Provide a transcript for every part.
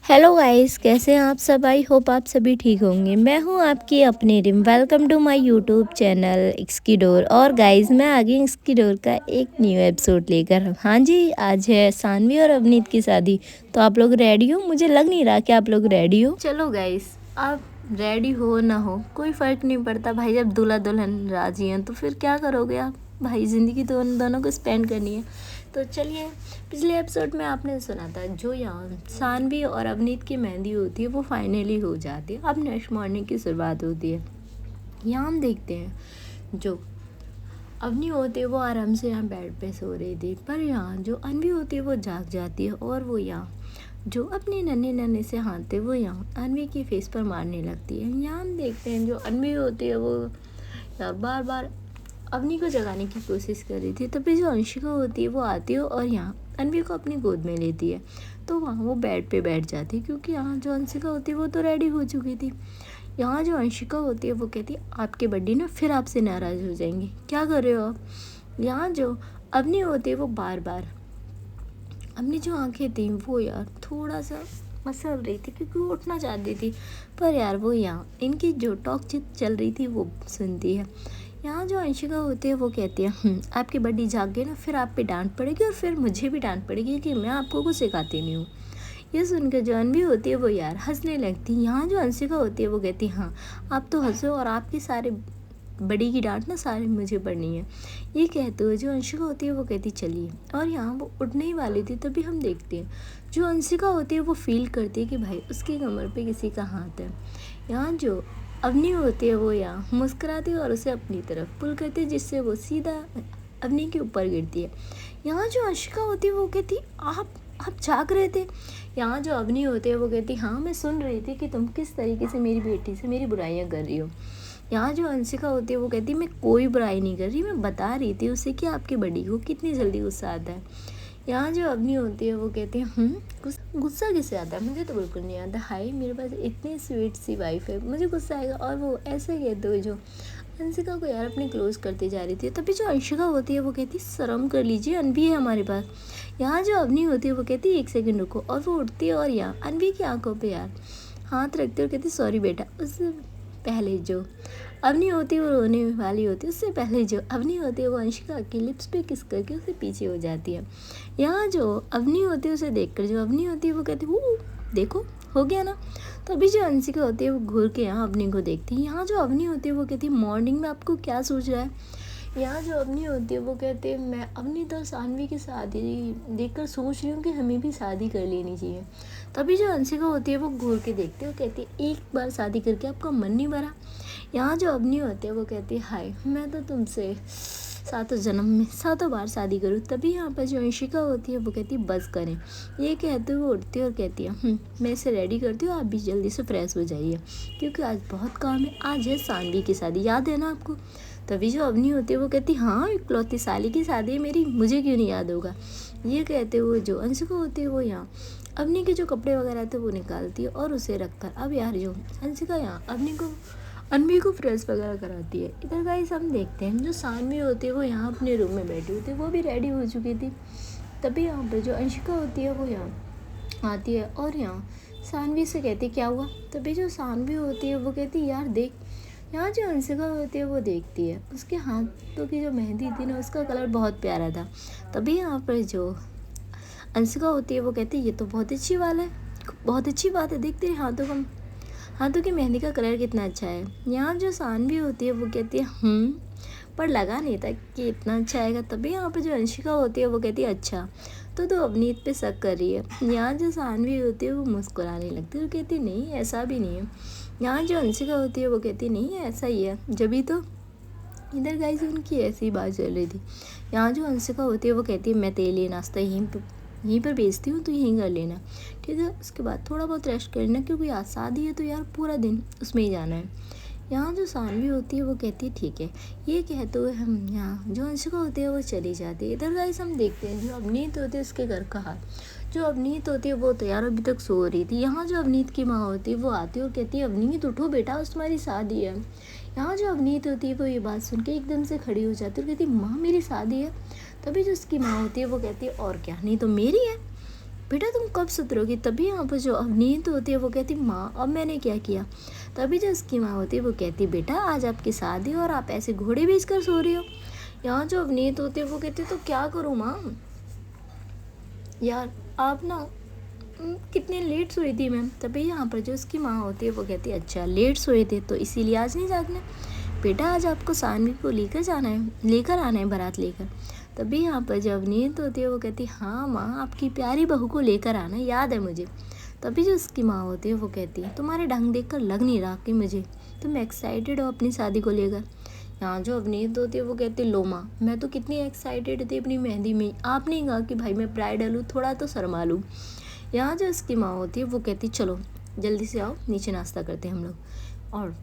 Hello guys, कैसे हैं आप सब। आई होप आप सभी ठीक होंगे। मैं हूं आपकी अपनी Rim. Welcome to my YouTube channel एक्सकी डोर। और गाइस, मैं आ गई एक्सकी डोर का एक न्यू एपिसोड लेकर। हाँ जी, आज है सानवी और अवनीत की शादी। तो आप लोग रेडी हो? मुझे लग नहीं रहा कि आप लोग रेडी हो। चलो गाइस, आप रेडी हो ना हो कोई फ़र्क नहीं पड़ता भाई। जब दूल्हा दुल्हन राजी हैं तो फिर क्या करोगे आप भाई। ज़िंदगी तो उन दोनों को स्पेंड करनी है। तो चलिए, पिछले एपिसोड में आपने सुना था जो यहाँ सानवी और अवनीत की मेहंदी होती है वो फाइनली हो जाती है। अब नेक्स्ट मॉर्निंग की शुरुआत होती है। यहाँ हम देखते हैं जो अवनी होती है वो आराम से यहाँ बेड पे सो रही थी, पर यहाँ जो अनवी होती है वो जाग जाती है और वो यहाँ जो अपने नन्हे नन्हे से हाथ थे वो यहाँ अनवी की फेस पर मारने लगती है। यहाँ हम देखते हैं जो अनवी होती है वो यार बार बार अवनी को जगाने की कोशिश कर रही थी। तभी जो अंशिका होती है वो आती है और यहाँ अनवी को अपनी गोद में लेती है। तो वहाँ वो बेड पे बैठ जाती है क्योंकि यहाँ जो अंशिका होती है वो तो रेडी हो चुकी थी। यहाँ जो अंशिका होती है वो कहती है आपके बड्डी ना फिर आपसे नाराज़ हो जाएंगे, क्या कर रहे हो आप। यहाँ जो अवनी होती है वो बार बार अपनी जो आंखें थी वो यार थोड़ा सा मसल रही थी क्योंकि वो उठना चाहती थी, पर यार वो यहाँ इनकी जो टॉक चल रही थी वो सुनती है। यहाँ जो अंशिका होती है वो कहती है आपकी बड्डी जाग गई ना फिर आप पे डांट पड़ेगी और फिर मुझे भी डांट पड़ेगी कि मैं आपको कुछ सिखाती नहीं हूँ। ये सुनकर जो अनवी होती है वो यार हंसने लगती। यहाँ जो अंशिका होती है वो कहती है हाँ आप तो हंसो और आपके सारे बड़ी की डांट ना सारी मुझे पड़नी है। ये कहते हुए जो अंशिका होती है वो कहती चलिए, और यहाँ वो उठने ही वाली थी तभी हम देखते हैं जो अंशिका होती है वो फील करती है कि भाई उसकी कमर पे किसी का हाथ है। यहाँ जो अवनी होती है वो यहाँ मुस्कुराती है और उसे अपनी तरफ पुल करती है जिससे वो सीधा अवनी के ऊपर गिरती है। यहाँ जो अंशिका होती है वो कहती आप जाग रहे थे। यहाँ जो अवनी होती है वो कहती हाँ मैं सुन रही थी कि तुम किस तरीके से मेरी बेटी से मेरी बुराइयाँ कर रही हो। यहाँ जो अंशिका होती है वो कहती है मैं कोई बुराई नहीं कर रही, मैं बता रही थी उसे कि आपकी बड़ी को कितनी जल्दी गुस्सा आता है। यहाँ जो अवनी होती है वो कहती है गुस्सा किसे आता है, मुझे तो बिल्कुल नहीं आता। हाय मेरे पास इतनी स्वीट सी वाइफ है, मुझे गुस्सा आएगा। और वो ऐसे कहते हुए जो अंशिका को यार अपनी क्लोज करती जा रही थी तभी जो अंशिका होती है वो कहती शर्म कर लीजिए, अनवी है हमारे पास। यहाँ जो अवनी होती है वो कहती एक सेकंड रुको, और वो उठती है और यहाँ अनवी की आंखों पे यार हाथ रखती है और कहती सॉरी बेटा। उससे पहले जो अवनी होती है वो रोने वाली होती है, उससे पहले जो अवनी होती है वो अंशिका के लिप्स पे किस करके उससे पीछे हो जाती है। यहाँ जो अवनी होती है उसे देखकर जो अवनी होती है वो कहती है देखो हो गया ना। तभी जो अंशिका होती है वो घूर के यहाँ अवनी को देखती है। यहाँ जो अवनी होती है वो कहती है मॉर्निंग में आपको क्या सोच रहा है। यहाँ जो अवनी होती है वो कहते हैं मैं अवनी तो सानवी की शादी देखकर सोच रही हूँ कि हमें भी शादी कर लेनी चाहिए। तभी जो अंशिका होती है वो घूर के देखती है और कहती है एक बार शादी करके आपका मन नहीं भरा। यहाँ जो अवनी होती है वो कहती है हाय मैं तो तुमसे सातों जन्म में सातों बार शादी करूँ। तभी यहाँ पर जो अंशिका होती है वो कहती है बस करें। ये कहते हुए उठती है और कहती है मैं इसे रेडी करती हूँ, आप भी जल्दी से फ्रेश हो जाइए क्योंकि आज बहुत काम है, आज है सानवी की शादी, याद है ना आपको। तभी जो अवनी होती है वो कहती हाँ इकलौती साली की शादी है मेरी, मुझे क्यों नहीं याद होगा। ये कहते हुए जो अंशिका होती है वो यहाँ अवनी के जो कपड़े वगैरह थे वो निकालती है और उसे रखकर अब यार जो अंशिका यहाँ अनवी को फ्रेश वगैरह कराती है। इधर गाइस हम देखते हैं जो सानवी होती है वो यहाँ अपने रूम में बैठी हुई थी, वो भी रेडी हो चुकी थी। तभी यहाँ पर जो अंशिका होती है वो यहाँ आती है और यहाँ सानवी से कहती क्या हुआ। तभी जो सानवी होती है वो कहती यार देख। यहाँ जो अंशिका होती है वो देखती है उसके हाथों की जो मेहंदी थी ना उसका कलर बहुत प्यारा था। तभी यहाँ पर जो अंशिका होती है वो कहती है ये तो बहुत अच्छी बात है, बहुत अच्छी बात है, देख तेरे हाथों की मेहंदी का कलर कितना अच्छा है। यहाँ जो सानवी होती है वो कहती है पर लगा नहीं था कि इतना अच्छा आएगा। तभी यहाँ पर जो अंशिका होती है वो कहती है अच्छा तो अवनीत पे शक कर रही है। यहाँ जो सानवी होती है वो मुस्कुराने लगती है और कहती नहीं ऐसा भी नहीं है। यहाँ जो अंशिका होती है वो कहती नहीं ऐसा ही है जभी तो। इधर गाइस उनकी ऐसी बात चल रही थी। यहाँ जो अंशिका होती है वो कहती है मैं तेरे लिए नाश्ता यहीं पर बेचती हूँ तो यहीं कर लेना, ठीक है। उसके बाद थोड़ा बहुत रेस्ट कर लेना क्योंकि आज शादी है तो यार पूरा दिन उसमें ही जाना है। यहाँ जो सानवी होती है वो कहती है ठीक है। ये कहते हुए हम यहाँ जो अंशिका होती है वो चली जाती है। इधर गाइस हम देखते हैं जो अवनीत होती है उसके घर का हाल। जो अवनीत होती है वो तो यार अभी तक सो रही थी। यहाँ जो अवनीत की माँ होती है वो आती है और कहती है अवनीत उठो बेटा आज तुम्हारी शादी है। यहाँ जो अवनीत होती है वो ये बात सुन के एकदम से खड़ी हो जाती है और कहती माँ मेरी शादी है। तभी जो उसकी माँ होती है वो कहती है और क्या, नहीं तो मेरी है। बेटा तुम कब सुधरोगी। तभी यहाँ पर जो अवनीत होती है वो कहती माँ अब मैंने क्या किया। तभी जो उसकी माँ होती है वो कहती बेटा आज आपकी शादी और आप ऐसे घोड़े बेच कर सो रही हो। यहाँ जो अवनीत होती है वो कहती तो क्या करूँ माँ, यार आप ना कितने लेट सोई थी मैम। तभी यहाँ पर जो उसकी माँ होती है वो कहती है अच्छा लेट सोए थे तो इसीलिए आज नहीं जागना। बेटा आज आपको सानवी को लेकर जाना है, लेकर आना है बारात लेकर। तभी यहाँ पर जो अवनीत होती है वो कहती हाँ माँ आपकी प्यारी बहू को लेकर आना, याद है मुझे। तभी जो उसकी माँ होती है वो कहती है तुम्हारे ढंग देखकर लग नहीं रहा कि मुझे तुम एक्साइटेड हो अपनी शादी को लेकर। यहाँ जो अवनीत होती है वो कहती लो माँ मैं तो कितनी एक्साइटेड थी अपनी मेहंदी में, आपने कहा कि भाई मैं ब्राइडल हूँ थोड़ा तो शर्मा लूँ। यहाँ जो उसकी माँ होती है वो कहती चलो जल्दी से आओ नीचे नाश्ता करते हैं हम लोग और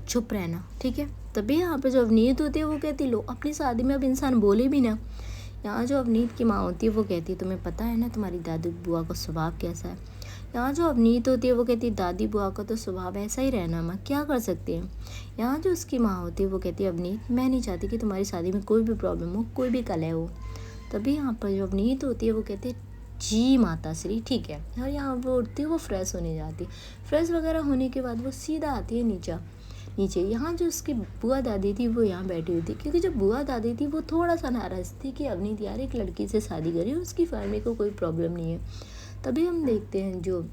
चुप रहना ठीक है। तभी यहाँ पे जो अवनीत होती है वो कहती लो अपनी शादी में अब इंसान बोले भी ना। यहाँ जो अवनीत की माँ होती है वो कहती है तुम्हें पता है ना तुम्हारी दादी बुआ का स्वभाव कैसा है। यहाँ जो अवनीत होती है वो कहती है दादी बुआ का तो स्वभाव ऐसा ही रहना माँ, क्या कर सकते हैं। यहाँ जो उसकी माँ होती है वो कहती है अवनीत मैं नहीं चाहती कि तुम्हारी शादी में कोई भी प्रॉब्लम हो, कोई भी कलह हो। तभी यहाँ पर जो अवनीत होती है वो कहती है जी माता श्री ठीक है। और यहाँ वो उठती है वो फ्रेश होने जाती, फ्रेश वगैरह होने के बाद वो सीधा आती है नीचे। यहाँ जो उसकी बुआ दादी थी वो यहाँ बैठी हुई थी, क्योंकि जो बुआ दादी थी वो थोड़ा सा नाराज़ थी कि अवनीत यार एक लड़की से शादी करी और उसकी फैमिली को कोई प्रॉब्लम नहीं है। तभी हम देखते हैं जो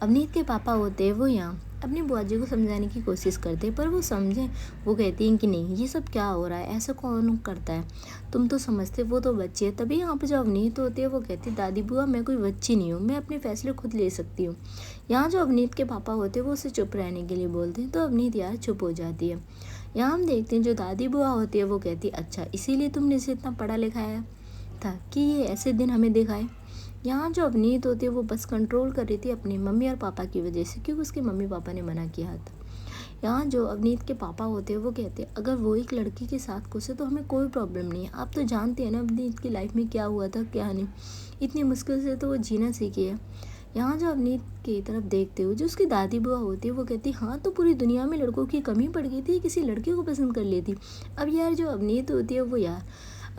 अवनीत के पापा होते हैं वो यहाँ अपनी बुआ जी को समझाने की कोशिश करते हैं, पर वो समझें वो कहती हैं कि नहीं ये सब क्या हो रहा है, ऐसा कौन करता है, तुम तो समझते वो तो बच्ची है। तभी यहाँ पे जो अवनीत होती है वो कहती है दादी बुआ मैं कोई बच्ची नहीं हूँ, मैं अपने फैसले खुद ले सकती हूँ। यहाँ जो अवनीत के पापा होते हैं वो उसे चुप रहने के लिए बोलते हैं, तो अवनीत यार चुप हो जाती है। यहाँ हम देखते हैं जो दादी बुआ होती है वो कहती है अच्छा इसीलिए तुमने इसे इतना पढ़ा लिखाया था कि ये ऐसे दिन हमें दिखाए। यहाँ जो अवनीत होती है वो बस कंट्रोल कर रही थी अपनी मम्मी और पापा की वजह से, क्योंकि उसके मम्मी पापा ने मना किया था। यहाँ जो अवनीत के पापा होते हैं वो कहते हैं अगर वो एक लड़की के साथ खुश है तो हमें कोई प्रॉब्लम नहीं है। आप तो जानते हैं ना अवनीत की लाइफ में क्या हुआ था क्या नहीं, इतनी मुश्किल से तो वो जीना सीखी है। यहाँ जो अवनीत की तरफ देखते हुए जो उसकी दादी बुआ होती है वो कहती हाँ तो पूरी दुनिया में लड़कों की कमी पड़ गई थी, किसी लड़के को पसंद कर लेती। अब यार जो अवनीत होती है वो यार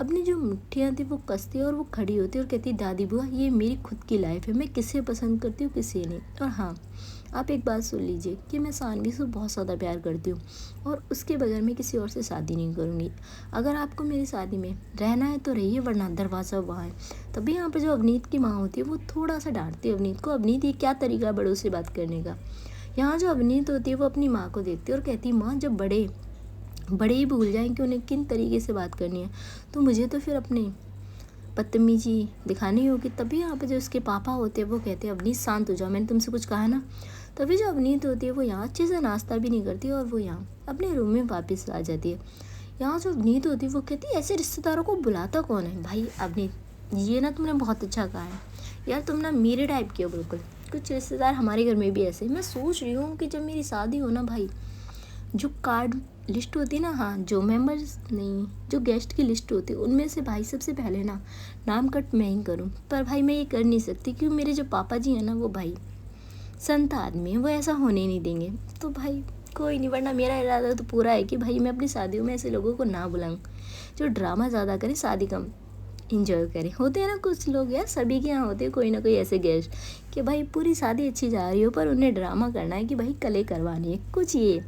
अपनी जो मुट्ठियाँ थी वो कसती है और वो खड़ी होती है और कहती दादी बुआ ये मेरी खुद की लाइफ है, मैं किसे पसंद करती हूँ किसे नहीं। और हाँ आप एक बात सुन लीजिए कि मैं सानवी से बहुत ज़्यादा प्यार करती हूँ और उसके बगैर मैं किसी और से शादी नहीं करूँगी। अगर आपको मेरी शादी में रहना है तो रहिए वरना दरवाज़ा वहाँ है। तभी यहाँ पर जो अवनीत की माँ होती है वो थोड़ा सा डांटती है अवनीत को, अवनीत ये क्या तरीका है बड़ों से बात करने का। यहाँ जो अवनीत होती है वो अपनी माँ को देखती है और कहती है माँ जब बड़े ही भूल जाएं कि उन्हें किन तरीके से बात करनी है तो मुझे तो फिर अपने बदतमीजी दिखानी होगी। तभी यहाँ पे जो उसके पापा होते हैं वो कहते हैं अवनीत शांत हो जाओ, मैंने तुमसे कुछ कहा ना। तभी जो अवनीत होती है वो यहाँ अच्छे से नाश्ता भी नहीं करती और वो यहाँ अपने रूम में वापस आ जाती है। यहाँ जो अवनीत होती है वो कहती है ऐसे रिश्तेदारों को बुलाता कौन है। भाई अवनीत ये ना तुमने बहुत अच्छा कहा है यार, तुम ना मेरे टाइप की हो बिल्कुल, कुछ रिश्तेदार हमारे घर में भी ऐसे। मैं सोच रही हूँ कि जब मेरी शादी हो ना भाई जो कार्ड लिस्ट होती है ना, हाँ जो मेंबर्स नहीं जो गेस्ट की लिस्ट होती है उनमें से भाई सबसे पहले ना नाम कट मैं ही करूँ। पर भाई मैं ये कर नहीं सकती क्योंकि मेरे जो पापा जी हैं ना वो भाई संत आदमी है, वो ऐसा होने नहीं देंगे। तो भाई कोई नहीं, वरना मेरा इरादा तो पूरा है कि भाई मैं अपनी शादियों में ऐसे लोगों को ना बुलाऊँ जो ड्रामा ज़्यादा करें, शादी कम इंजॉय करें। होते हैं ना कुछ लोग यार, सभी के यहाँ होते हैं कोई ना कोई ऐसे गेस्ट कि भाई पूरी शादी अच्छी जा रही हो पर उन्हें ड्रामा करना है कि भाई कले करवानी है कुछ। ये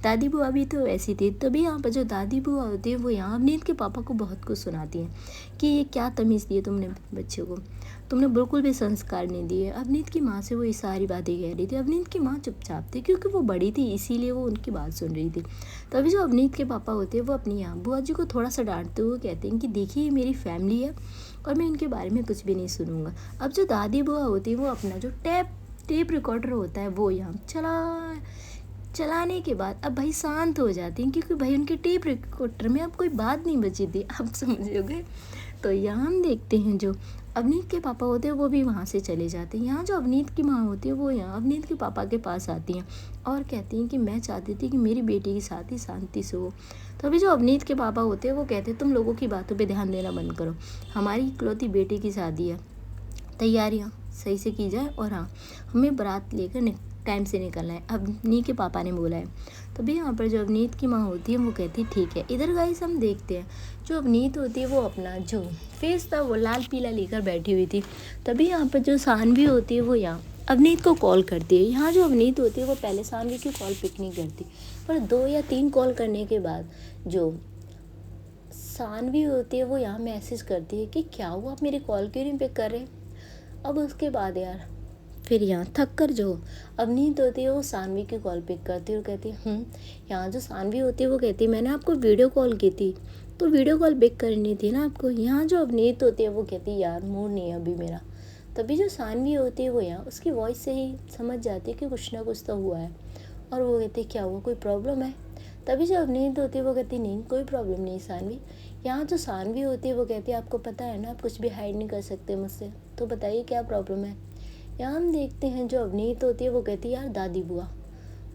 दादी बुआ भी तो ऐसी थी। तभी यहाँ पर जो दादी बुआ होती है वो यहाँ अवनीत के पापा को बहुत कुछ सुनाती हैं कि ये क्या तमीज़ दी है तुमने बच्चे को, तुमने बिल्कुल भी संस्कार नहीं दिए। अवनीत की माँ से वो ये सारी बातें कह रही थी। अवनीत की माँ चुपचाप थी क्योंकि वो बड़ी थी इसीलिए वो उनकी बात सुन रही थी। तभी जो अवनीत के पापा होते हैं वो अपनी यहाँ बुआ जी को थोड़ा सा डांटते हुए कहते हैं कि देखिए ये मेरी फैमिली है और मैं इनके बारे में कुछ भी नहीं सुनूंगा। अब जो दादी बुआ होती है वो अपना जो टेप रिकॉर्डर होता है वो यहाँ चलाने के बाद अब भाई शांत हो जाती हैं क्योंकि भाई उनके टेप रिकॉर्डर में अब कोई बात नहीं बची थी, आप समझोगे। तो यहाँ हम देखते हैं जो अवनीत के पापा होते हैं वो भी वहाँ से चले जाते हैं। यहाँ जो अवनीत की माँ होती है वो यहाँ अवनीत के पापा के पास आती हैं और कहती हैं कि मैं चाहती थी कि मेरी बेटी की शादी शांति से हो। तो अभी जो अवनीत के पापा होते हैं वो कहते हैं तुम लोगों की बातों पे ध्यान देना बंद करो, हमारी इकलौती बेटी की शादी है, तैयारियाँ सही से की जाए और हाँ हमें बारात लेकर टाइम से निकलना है, अवनी के पापा ने बोला है। तभी यहाँ पर जो अवनीत की माँ होती है वो कहती है ठीक है। इधर गाइस हम देखते हैं जो अवनीत होती है वो अपना जो फेस था वो लाल पीला लेकर बैठी हुई थी। तभी यहाँ पर जो सानवी होती है वो यहाँ अवनीत को कॉल करती है। यहाँ जो अवनीत होती है वो पहले सानवी की कॉल पिक नहीं करती, पर 2 या 3 कॉल करने के बाद जो सानवी होती है वो यहाँ मैसेज करती है कि क्या हुआ, आप मेरी कॉल क्यों नहीं पिक कर रहे। अब उसके बाद यार फिर यहाँ थक कर जो अवनीत होती है वो सानवी की कॉल पिक करती है और कहती है यहाँ जो सानवी होती है वो कहती है मैंने आपको वीडियो कॉल की थी तो वीडियो कॉल पिक करनी थी ना आपको। यहाँ जो अवनीत होती है वो कहती है यार मूड नहीं है अभी मेरा। तभी जो सानवी होती है वो यहाँ उसकी वॉइस से ही समझ जाती है कि कुछ ना कुछ तो हुआ है, और वो कहती है क्या हुआ, कोई प्रॉब्लम है। तभी जो अवनीत होती है वो कहती नहीं कोई प्रॉब्लम नहीं सानवी। यहाँ जो सानवी होती है वो कहती है आपको पता है ना आप कुछ भी हाइड नहीं कर सकते मुझसे, तो बताइए क्या प्रॉब्लम है। यहाँ हम देखते हैं जो अवनीत होती है वो कहती है यार दादी बुआ,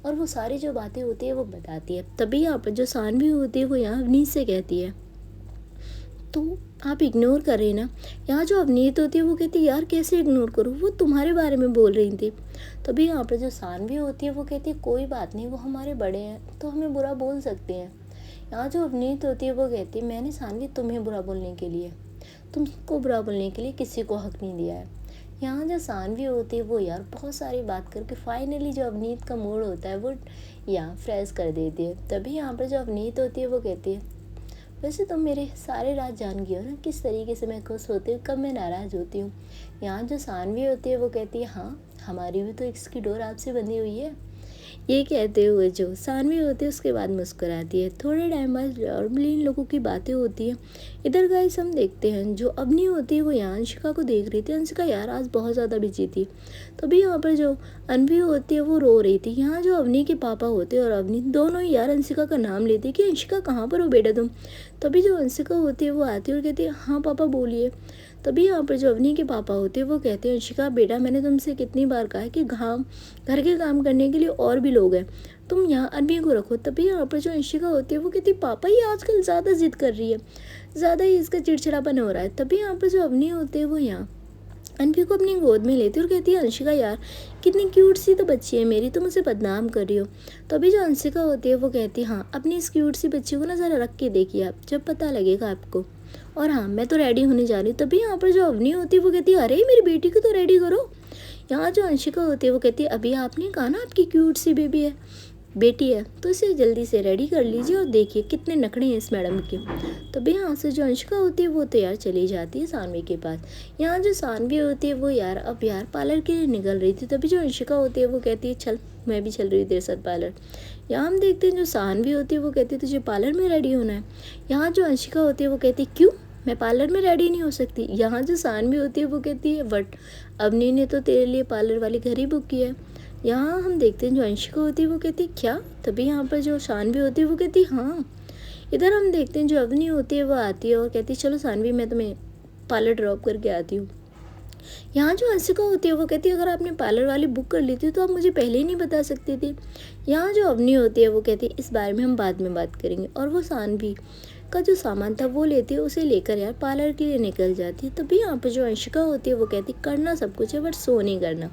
और वो सारी जो बातें होती है वो बताती है। तभी यहाँ पर जो सानवी होती है वो यहाँ अवनीत से कहती है तो आप इग्नोर कर रहे ना। यहाँ जो अवनीत होती है वो कहती है यार कैसे इग्नोर करूँ, वो तुम्हारे बारे में बोल रही थी। तभी यहाँ पर जो सानवी होती है वो कहती है कोई बात नहीं, वो हमारे बड़े हैं तो हमें बुरा बोल सकते हैं। यहाँ जो अवनीत होती है वो कहती है मैंने सानवी तुम्हें बुरा बोलने के लिए, तुमको बुरा बोलने के लिए किसी को हक नहीं दिया है। यहाँ जो सानवी होती है वो यार बहुत सारी बात करके फाइनली जो अवनीत का मूड होता है वो यहाँ फ्रेश कर देती है। तभी यहाँ पर जो अवनीत होती है वो कहती है वैसे तुम मेरे सारे राज जान गई हो ना, किस तरीके से मैं खुश होती हूँ, कब मैं नाराज़ होती हूँ। यहाँ जो सानवी होती है वो कहती है हाँ हमारी भी तो इसकी डोर आपसे बंधी हुई है। ये कहते हुए जो सानवी होती है उसके बाद मुस्कुराती है। थोड़े टाइम बाद नॉर्मली इन लोगों की बातें होती हैं। इधर गाइस हम देखते हैं जो अवनी होती है वो यहाँ अंशिका को देख रही थी। अंशिका यार आज बहुत ज़्यादा बिजी थी। तभी यहाँ पर जो अनवी होती है वो रो रही थी। यहाँ जो अवनी के पापा होते हैं और अवनी दोनों ही यार अंशिका का नाम लेते कि अंशिका कहाँ पर हो बेटा तुम। तभी जो अंशिका होती है वो आती है और कहती है हाँ पापा बोलिए। तभी यहाँ पर जो अवनी के पापा होते हैं वो कहते हैं अंशिका बेटा मैंने तुमसे कितनी बार कहा है कि घर के काम करने के लिए और भी लोग हैं, तुम यहाँ अनवी को रखो। तभी यहाँ पर जो अंशिका होती है वो कहती है पापा ये आजकल ज़्यादा जिद कर रही है, ज़्यादा ही इसका चिड़चिड़ापन हो रहा है। तभी यहाँ पर जो अवनी होते हैं वो यहाँ अनवी को अपनी गोद में लेती है और कहती है अंशिका यार कितनी क्यूट सी तो बच्ची है मेरी, तुम उसे बदनाम कर रही हो। तभी जो अंशिका होती है वो कहती है हाँ अपनी इस क्यूट सी बच्ची को ना ज़रा रख के देखिए आप, जब पता लगेगा आपको। और हाँ मैं तो रेडी होने जा रही हूँ। तभी यहाँ पर जो अवनी होती है वो कहती है अरे मेरी बेटी को तो रेडी करो। यहाँ जो अंशिका होती है वो कहती है अभी आपने कहा ना आपकी क्यूट सी बेटी है तो इसे जल्दी से रेडी कर लीजिए और देखिए कितने नखड़े हैं इस मैडम के। तभी यहाँ से जो अंशिका होती है वो तो यार चली जाती है सानवी के पास। यहाँ जो सानवी होती है वो यार अब यार पार्लर के लिए निकल रही थी। तभी जो अंशिका होती है वो कहती है चल मैं भी चल रही हूँ तेरे साथ पार्लर। यहाँ हम देखते हैं जो सानवी होती है वो कहती है तुझे पार्लर में रेडी होना है। यहाँ जो अंशिका होती है वो कहती है क्यों मैं पार्लर में रेडी नहीं हो सकती। यहाँ जो सानवी होती है वो कहती है बट अवनी ने तो तेरे लिए पार्लर वाली घर ही बुक किया है। यहाँ हम देखते हैं जो अंशिका होती है वो कहती है क्या। तभी यहाँ पर जो सानवी होती है वो कहती है हाँ। इधर हम देखते हैं जो अवनी होती है वो आती है और कहती है चलो सानवी मैं तुम्हें पार्लर ड्रॉप करके आती हूँ। यहाँ जो अंशिका होती है वो कहती है अगर आपने पार्लर वाली बुक कर ली थी तो आप मुझे पहले ही नहीं बता सकती थी। यहाँ जो अवनी होती है वो कहती है इस बारे में हम बाद में बात करेंगे, और वो सानवी का जो सामान था वो लेती है, उसे लेकर यार पार्लर के लिए निकल जाती है। तभी यहाँ पर जो अंशिका होती है वो कहती है करना सब कुछ है बट सो नहीं करना।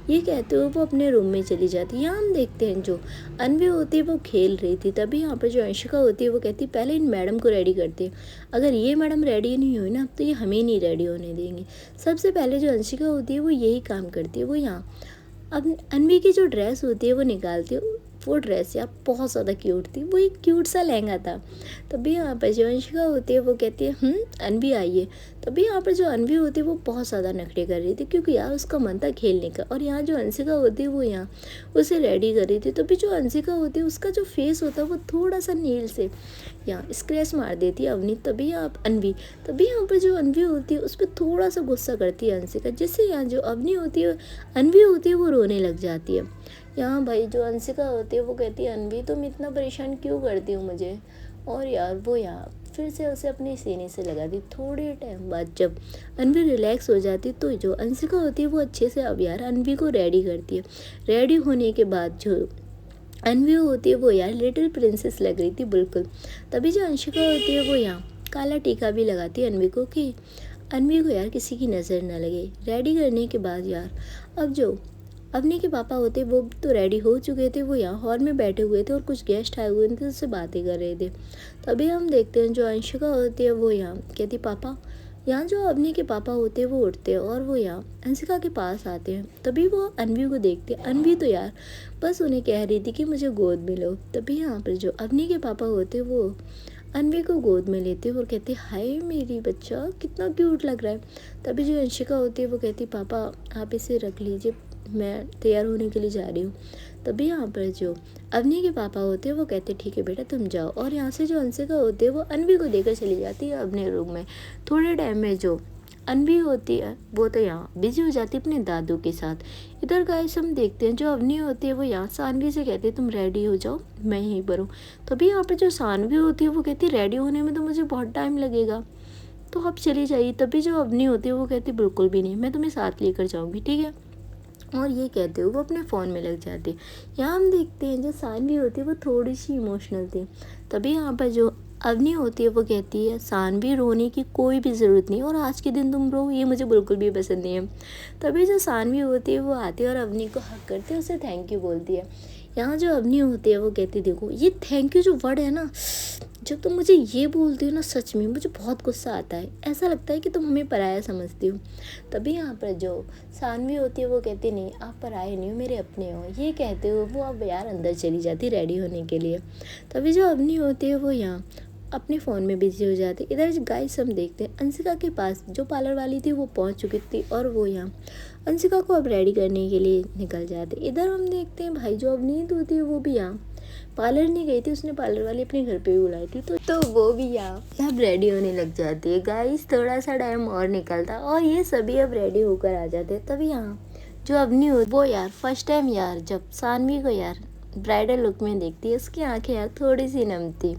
ये कहते हुए वो अपने रूम में चली जाती है। यहाँ हम देखते हैं जो अनवी होती है वो खेल रही थी। तभी यहाँ पर जो अंशिका होती है वो कहती है पहले इन मैडम को रेडी करते हैं, अगर ये मैडम रेडी नहीं हुई ना तो ये हमें नहीं रेडी होने देंगे। सबसे पहले जो अंशिका होती है वो यही काम करती है, वो यहाँ अब अनवी की जो ड्रेस होती है वो निकालती है। वो ड्रेस यार बहुत ज़्यादा क्यूट थी, वो एक क्यूट सा लहंगा था। तभी यहाँ पर जो अंशिका होती है वो कहती है अनवी आइए। तभी यहाँ पर जो अनवी होती है वो बहुत ज़्यादा नखरे कर रही थी क्योंकि यार उसका मन था खेलने का, और यहाँ जो अंशिका होती है वो यहाँ उसे रेडी कर रही थी। तभी जो अंशिका होती है उसका जो फेस होता है वो थोड़ा सा नील से यहाँ स्क्रैच मार देती है अवनी। तभी अनवी तभी यहाँ पर जो अनवी होती है उस पर थोड़ा सा गुस्सा करती है अंशिका, जिससे यहाँ जो अवनी होती है अनवी होती है वो रोने लग जाती है। यहाँ भाई जो अंशिका होती है वो कहती है अनवी तुम इतना परेशान क्यों करती हो मुझे, और यार वो यहाँ फिर से उसे अपने सीने से लगा दी। थोड़े टाइम बाद जब अनवी रिलैक्स हो जाती तो जो अंशिका होती है वो अच्छे से अब यार अनवी को रेडी करती है। रेडी होने के बाद जो अनवी होती है वो यार लिटिल प्रिंसेस लग रही थी बिल्कुल। तभी जो अंशिका होती है वो यहाँ काला टीका भी लगाती है अनवी को कि अनवी को यार किसी की नज़र ना लगे। रेडी करने के बाद यार अब जो अवनी के पापा होते वो तो रेडी हो चुके थे, वो यहाँ हॉल में बैठे हुए थे और कुछ गेस्ट आए हुए थे, उससे बातें कर रहे थे। तभी हम देखते हैं जो अंशिका होती है वो यहाँ कहती पापा। यहाँ जो अवनी के पापा होते हैं वो उठते हैं और वो यहाँ अंशिका के पास आते हैं। तभी वो अनवी को देखते हैं। अनवी तो यार बस उन्हें कह रही थी कि मुझे गोद में लो। तभी यहाँ पर जो अवनी के पापा होते हैं वो अनवी को गोद में लेते और कहते हाय मेरी बच्चा कितना क्यूट लग रहा है। तभी जो अंशिका होती है वो कहती पापा आप इसे रख लीजिए, मैं तैयार होने के लिए जा रही हूँ। तभी यहाँ पर जो अवनी के पापा होते हैं वो कहते ठीक है बेटा तुम जाओ। और यहाँ से जो अंशिका होती है वो अनवी को देकर चली जाती है अपने रूम में। थोड़े टाइम में जो अनवी होती है वो तो यहाँ बिजी हो जाती है अपने दादू के साथ। इधर गाइस हम देखते हैं जो अवनी होती है वो यहाँ सानवी से कहती है तुम रेडी हो जाओ, मैं यहीं पर हूँ। तभी यहाँ पे जो सानवी होती है वो कहती है रेडी होने में तो मुझे बहुत टाइम लगेगा, तो आप चली जाइए। तभी जो अवनी होती है वो कहती बिल्कुल भी नहीं, मैं तुम्हें साथ लेकर जाऊँगी, ठीक है। और ये कहते हुए वो अपने फ़ोन में लग जाती है। यहाँ हम देखते हैं जो सानवी होती है वो थोड़ी सी इमोशनल थी। तभी यहाँ पर जो अवनी होती है वो कहती है सानवी रोने की कोई भी ज़रूरत नहीं, और आज के दिन तुम रो ये मुझे बिल्कुल भी पसंद नहीं है। तभी जो सानवी होती है वो आती है और अवनी को हक करती है, उसे थैंक यू बोलती है। यहाँ जो अवनी होती है वो कहती देखो ये थैंक यू जो वर्ड है ना, जब तुम मुझे ये बोलती हो ना सच में मुझे बहुत गुस्सा आता है, ऐसा लगता है कि तुम हमें पराया समझती हो। तभी यहाँ पर जो सानवी होती है वो कहती नहीं आप पराए नहीं हो, मेरे अपने हो। ये कहते हुए वो अब यार अंदर चली जाती रेडी होने के लिए। तभी जो अवनी होती है वो यहाँ अपने फ़ोन में बिजी हो जाती। इधर गाइस हम देखते हैं अंशिका के पास जो पार्लर वाली थी वो पहुंच चुकी थी और वो यहाँ अंशिका को अब रेडी करने के लिए निकल जाते। इधर हम देखते हैं भाई जो अवनीत होती है वो भी यहाँ पार्लर नहीं गई थी, उसने पार्लर वाली अपने घर पे भी बुलाई थी, तो वो भी यहाँ अब रेडी होने लग जाती है। गाइस थोड़ा सा टाइम और निकलता और ये सभी अब रेडी होकर आ जाते। तभी यहाँ जो अवनी हो वो यार फर्स्ट टाइम यार जब सानवी को यार ब्राइडल लुक में देखती है, उसकी आंखें यार थोड़ी सी नम थी।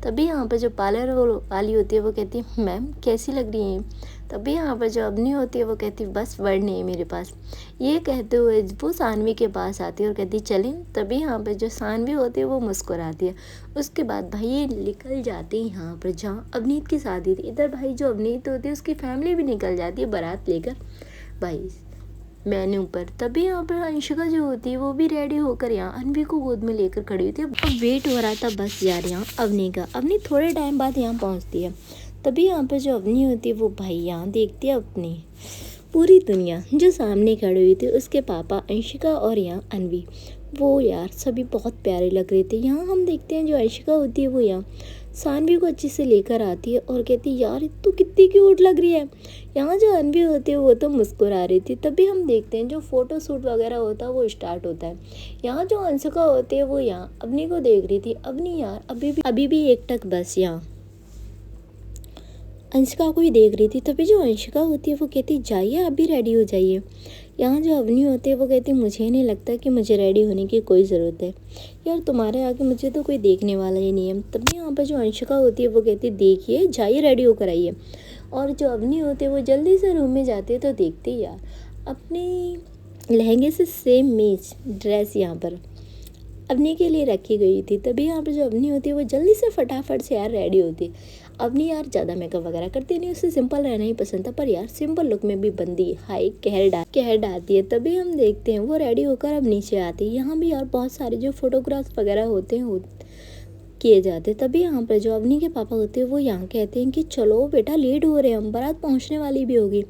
तभी यहाँ पर जो पार्लर वाली होती है वो कहती है मैम कैसी लग रही हैं। तभी यहाँ पर जो अवनी होती है वो कहती है बस वर्ड नहीं है मेरे पास। ये कहते हुए वो सानवी के पास आती है और कहती चलें। तभी यहाँ पर जो सानवी होती है वो मुस्कुराती है। उसके बाद भाई ये निकल जाती है यहाँ पर जहाँ अवनीत की शादी थी। इधर भाई जो अवनीत होती है उसकी फैमिली भी निकल जाती है बारात लेकर भाई मेन्यू पर। तभी यहाँ पर अंशिका जो होती है वो भी रेडी होकर यहाँ अनवी को गोद में लेकर खड़ी हुई थी। अब वेट हो रहा था बस यार यहाँ अवनी का। अवनी थोड़े टाइम बाद यहाँ पहुँचती है। तभी यहाँ पर जो अवनी होती है वो भाई यहाँ देखती है अपनी पूरी दुनिया जो सामने खड़ी हुई थी, उसके पापा अंशिका और यहाँ अनवी वो यार सभी बहुत प्यारे लग रहे थे। यहाँ हम देखते हैं जो अंशिका होती है वो यहाँ सानवी को अच्छे से लेकर आती है और कहती है यार तू कितनी क्यूट लग रही है। यहाँ जो अनवी होती है वो तो मुस्कुरा रही थी। तभी हम देखते हैं जो फ़ोटो शूट वगैरह होता है वो स्टार्ट होता है। यहाँ जो अंशिका होती है वो यहाँ अवनी को देख रही थी। अवनी यार अभी भी एक टक बस यहाँ अंशिका को ही देख रही थी। तभी जो अंशिका होती है वो कहती जाइए आप भी रेडी हो जाइए। यहाँ जो अवनी होती है वो कहती मुझे नहीं लगता कि मुझे रेडी होने की कोई ज़रूरत है यार, तुम्हारे आगे मुझे तो कोई देखने वाला ही नहीं है। तभी यहाँ पर जो अंशिका होती है वो कहती देखिए जाइए रेडी होकर आइए। और जो अवनी होती है वो जल्दी से रूम में जाती है तो देखती है यार अपने लहंगे से सेम मैच ड्रेस यहाँ पर अवनी के लिए रखी गई थी। तभी यहाँ पर जो अवनी होती है वो जल्दी से फटाफट से यार रेडी होती है। अवनी यार ज़्यादा मेकअप वगैरह करती नहीं, उसे सिंपल रहना ही पसंद था, पर यार सिंपल लुक में भी बंदी हाई कहर डालती है। तभी हम देखते हैं वो रेडी होकर अब नीचे आती है। यहाँ भी यार बहुत सारे जो फोटोग्राफ्स वगैरह होते हैं किए जाते। तभी यहाँ पर जो अवनी के पापा होते हैं वो यहाँ कहते हैं कि चलो बेटा लेट हो रहे हैं हम, बारात पहुँचने वाली भी होगी।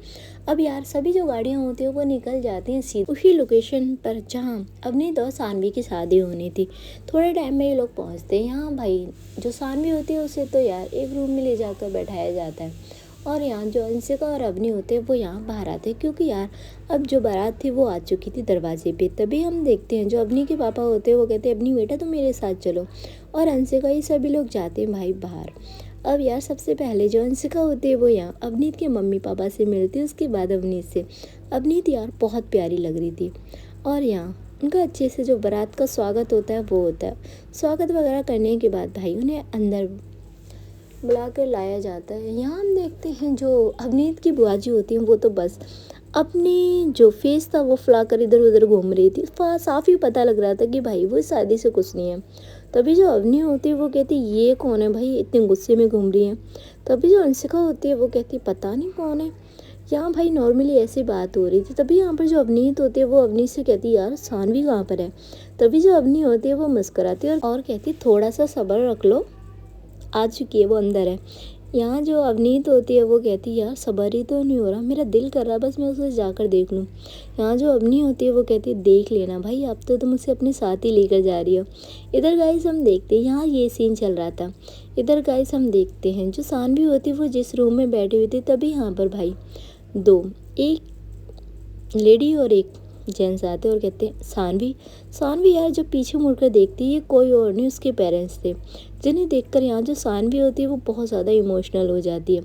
अब यार सभी जो गाड़ियाँ होती हैं वो निकल जाती हैं सीधे उसी लोकेशन पर जहाँ अवनी और सानवी की शादी होनी थी। थोड़े टाइम में ये लोग पहुँचते हैं। यहाँ भाई जो सानवी होती है उसे तो यार एक रूम में ले जाकर बैठाया जाता है और यहाँ जो अंशिका और अवनी होते हैं वो यहाँ बाहर आते हैं क्योंकि यार अब जो बारात थी वो आ चुकी थी दरवाजे पे। तभी हम देखते हैं जो अवनी के पापा होते हैं वो कहते हैं अवनी बेटा तुम मेरे साथ चलो, और अंशिका ये सभी लोग जाते हैं भाई बाहर। अब यार सबसे पहले जो अंशिका होती है वो यहाँ अवनीत के मम्मी पापा से मिलती है, उसके बाद अवनीत से। अवनीत यार बहुत प्यारी लग रही थी और यहाँ उनका अच्छे से जो बारात का स्वागत होता है वो होता है। स्वागत वगैरह करने के बाद भाई उन्हें अंदर बुला कर लाया जाता है। यहाँ हम देखते हैं जो अवनीत की बुआ जी होती हैं वो तो बस अपनी जो फेस था वो फुलाकर इधर उधर घूम रही थी। साफ ही पता लग रहा था कि भाई वो शादी से कुछ नहीं है। तभी जो अवनी होती है वो कहती ये कौन है भाई, इतने गुस्से में घूम रही है। तभी जो अंशिका होती है वो कहती पता नहीं कौन है। यहाँ भाई नॉर्मली ऐसी बात हो रही थी, तभी यहाँ पर जो अवनीत होती है वो अवनीत से कहती है यार सानवी कहाँ पर है। तभी जो अवनी होती है वो मुस्कुराती है और कहती है थोड़ा सा सब्र रख लो, आ चुकी है, वो अंदर है। यहाँ जो अवनीत होती है वो कहती है यार सब्र ही तो नहीं हो रहा, मेरा दिल कर रहा बस मैं उसे जाकर देख लूँ। यहाँ जो अवनी होती है वो कहती है देख लेना भाई, अब तो तुम उसे अपने साथ ही लेकर जा रही हो। इधर गाइस हम देखते हैं यहाँ ये सीन चल रहा था। इधर गाइस हम देखते हैं जो सानवी होती है वो जिस रूम में बैठी हुई थी, तभी यहाँ पर भाई दो, एक लेडी और एक जेंट्स आते हैं और कहते हैं सानवी। सानवी यार जब पीछे मुड़कर देखती है ये कोई और नहीं उसके पेरेंट्स थे, जिन्हें देखकर यहाँ जो सानवी होती है वो बहुत ज़्यादा इमोशनल हो जाती है।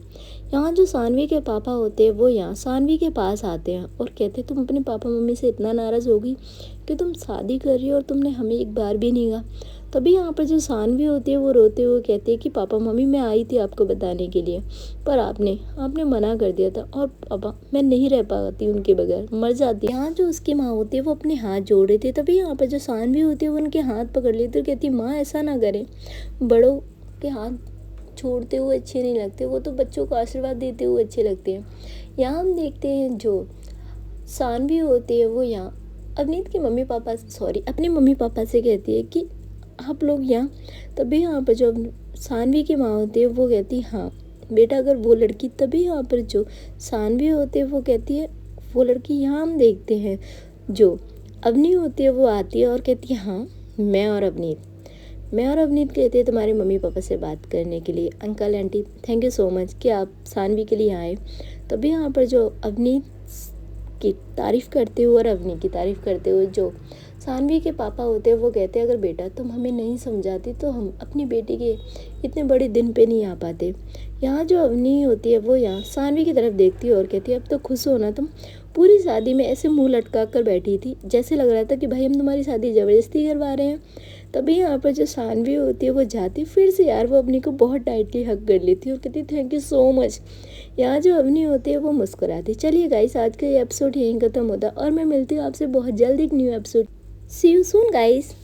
यहाँ जो सानवी के पापा होते हैं वो यहाँ सानवी के पास आते हैं और कहते हैं तुम अपने पापा मम्मी से इतना नाराज़ होगी कि तुम शादी कर रही हो और तुमने हमें एक बार भी नहीं कहा। तभी यहाँ पर जो सानवी होती है वो रोते हुए कहती है कि पापा मम्मी मैं आई थी आपको बताने के लिए, पर आपने मना कर दिया था और पापा मैं नहीं रह पाती उनके बगैर, मर जाती। यहाँ जो उसकी माँ होती है वो अपने हाथ जोड़ रही थी, तभी यहाँ पर जो सानवी होती है वो उनके हाथ पकड़ लेती है, कहती माँ ऐसा ना करें, बड़ों के हाथ छोड़ते हुए अच्छे नहीं लगते, वो तो बच्चों को आशीर्वाद देते हुए अच्छे लगते हैं। यहाँ हम देखते हैं जो सानवी होती है वो यहाँ अवनीत के अपने मम्मी पापा से कहती है कि आप लोग यहाँ। तभी यहाँ पर जो सानवी की माँ होती है वो कहती है हाँ बेटा अगर वो लड़की, तभी यहाँ पर जो सानवी होती है वो कहती है वो लड़की। यहाँ हम देखते हैं जो अवनी होती है वो आती है और कहती है हाँ मैं और अवनीत कहते हैं तुम्हारे मम्मी पापा से बात करने के लिए। Uncle aunty thank you so much कि आप सानवी के लिए आए। तभी यहाँ पर जो अवनीत की तारीफ़ करते हुए और अवनी की तारीफ़ करते हुए जो सानवी के पापा होते हैं वो कहते हैं अगर बेटा तुम हमें नहीं समझाती तो हम अपनी बेटी के इतने बड़े दिन पे नहीं आ पाते। यहाँ जो अवनी होती है वो यहाँ सानवी की तरफ देखती है और कहती है अब तो खुश हो ना तुम, पूरी शादी में ऐसे मुंह लटका कर बैठी थी जैसे लग रहा था कि भाई हम तुम्हारी शादी ज़बरदस्ती करवा रहे हैं। तभी यहाँ पर जो सानवी होती है वो जाती फिर से यार वो अवनी को बहुत टाइटली हक कर लेती है और कहती थैंक यू सो मच। यहाँ जो अवनी होती है वो मुस्कुराती। चलिए गाइस आज का ये एपिसोड यहीं खत्म होता है और मैं मिलती हूँ आपसे बहुत जल्द एक new episode. See you soon guys.